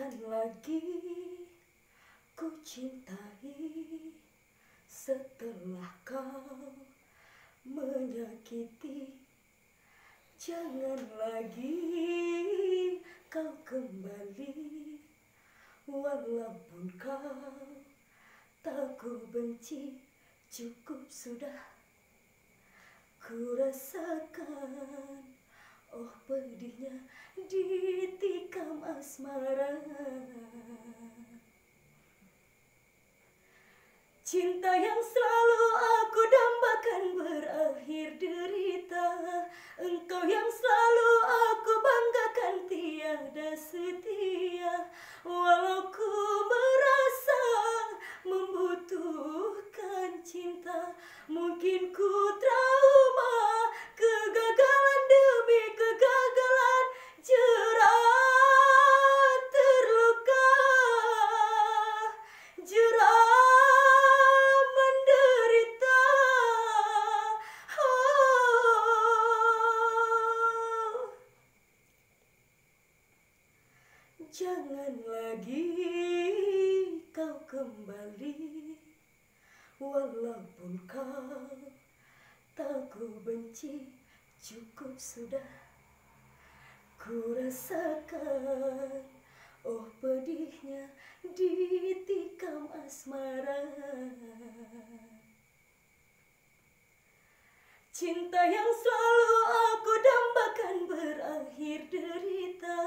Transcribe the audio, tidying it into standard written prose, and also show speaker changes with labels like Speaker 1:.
Speaker 1: Takkan lagi ku cintai setelah kau menyakiti. Jangan lagi kau kembali, walaupun kau tak ku benci. Cukup sudah, ku rasakan oh pedihnya ditikam asmara. Cinta yang selalu aku dambakan berakhir derita. Engkau yang selalu aku banggakan tiada setia. Walau ku merasa membutuhkan cinta, mungkin ku trauma kegagalan demi kegagalan, jerat terluka, jerat menderita. Jangan lagi kau kembali, walaupun kau tak ku benci. Cukup sudah, ku rasakan oh pedihnya ditikam asmara. Cinta yang selalu aku dambakan berakhir derita.